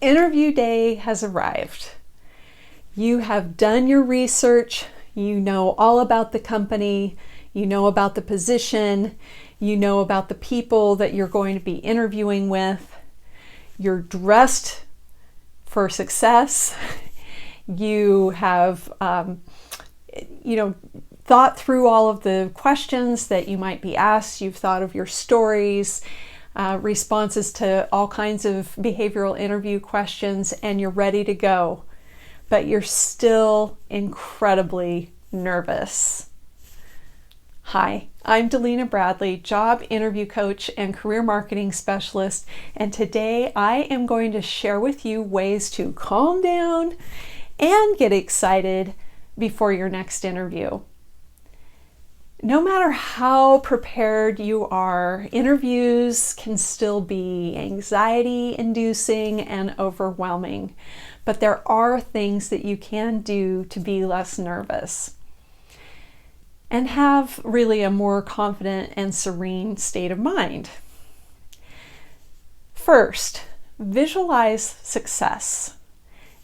Interview day has arrived. You have done your research. You know all about the company. You know about the position. You know about the people that you're going to be interviewing with. You're dressed for success. You have, thought through all of the questions that you might be asked. You've thought of your stories, responses to all kinds of behavioral interview questions, and you're ready to go. But you're still incredibly nervous. Hi, I'm Delina Bradley, job interview coach and career marketing specialist, and today I am going to share with you ways to calm down and get excited before your next interview. No matter how prepared you are, interviews can still be anxiety-inducing and overwhelming, but there are things that you can do to be less nervous and have really a more confident and serene state of mind. First, visualize success.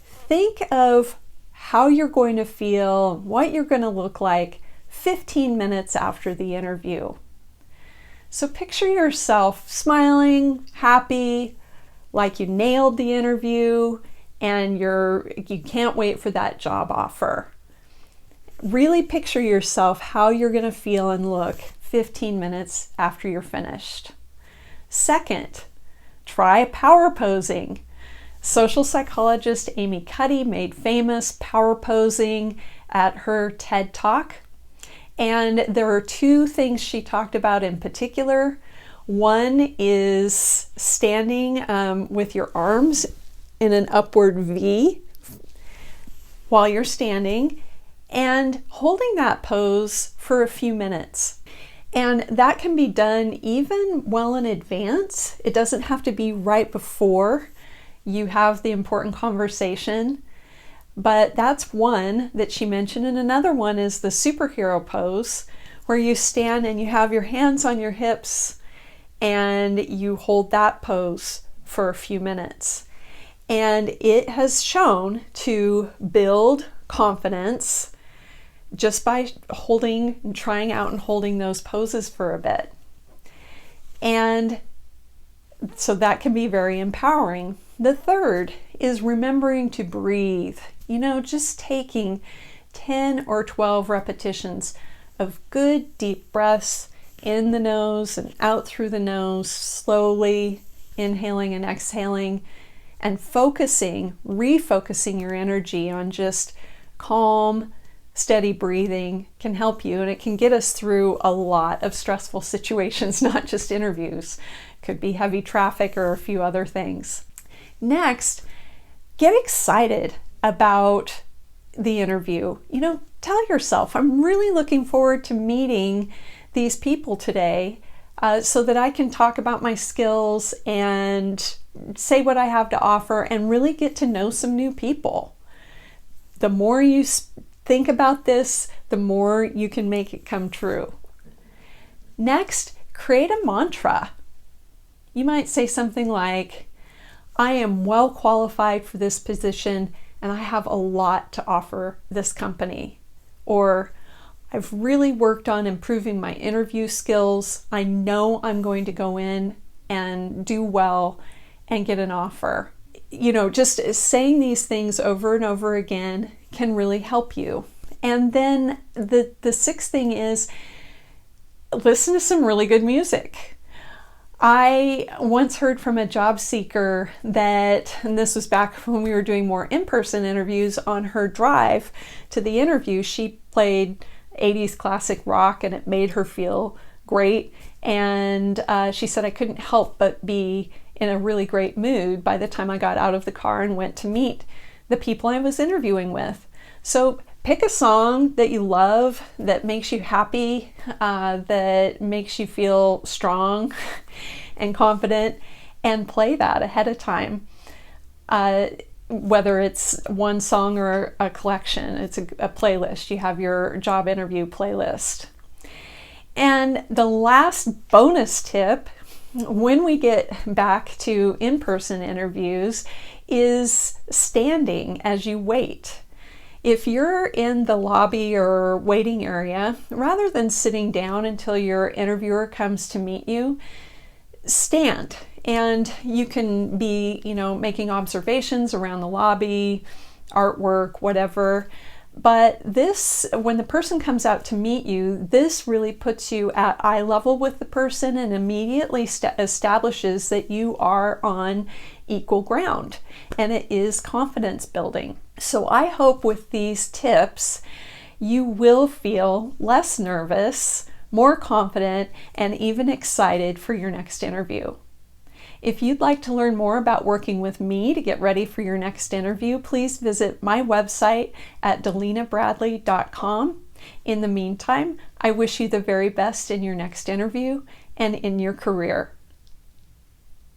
Think of how you're going to feel, what you're going to look like 15 minutes after the interview. So picture yourself smiling, happy, like you nailed the interview and you can't wait for that job offer. Really picture yourself how you're going to feel and look 15 minutes after you're finished. Second, try power posing. Social psychologist Amy Cuddy made famous power posing at her TED Talk. And there are two things she talked about in particular. One is standing with your arms in an upward V while you're standing and holding that pose for a few minutes. And that can be done even well in advance. It doesn't have to be right before you have the important conversation. But that's one that she mentioned. And another one is the superhero pose, where you stand and you have your hands on your hips and you hold that pose for a few minutes. And it has shown to build confidence just by trying out and holding those poses for a bit. And so that can be very empowering. The third is remembering to breathe. Just taking 10 or 12 repetitions of good deep breaths in the nose and out through the nose, slowly inhaling and exhaling, and refocusing your energy on just calm, steady breathing can help you, and it can get us through a lot of stressful situations, not just interviews. Could be heavy traffic or a few other things. Next, get excited about the interview. Tell yourself, I'm really looking forward to meeting these people today so that I can talk about my skills and say what I have to offer and really get to know some new people. The more you think about this, the more you can make it come true. Next, create a mantra. You might say something like, I am well qualified for this position and I have a lot to offer this company. Or, I've really worked on improving my interview skills. I know I'm going to go in and do well and get an offer. Just saying these things over and over again can really help you. And then the sixth thing is listen to some really good music. I once heard from a job seeker that, and this was back when we were doing more in-person interviews, on her drive to the interview, she played 80s classic rock and it made her feel great. And she said, I couldn't help but be in a really great mood by the time I got out of the car and went to meet the people I was interviewing with. So pick a song that you love, that makes you happy, that makes you feel strong and confident, and play that ahead of time. Whether it's one song or a collection, it's a playlist. You have your job interview playlist. And the last bonus tip when we get back to in-person interviews is standing as you wait. If you're in the lobby or waiting area, rather than sitting down until your interviewer comes to meet you, stand. And you can be, making observations around the lobby, artwork, whatever. But this, when the person comes out to meet you, this really puts you at eye level with the person and immediately establishes that you are on equal ground, and it is confidence building. So I hope with these tips, you will feel less nervous, more confident, and even excited for your next interview. If you'd like to learn more about working with me to get ready for your next interview, please visit my website at DelinaBradley.com. In the meantime, I wish you the very best in your next interview and in your career.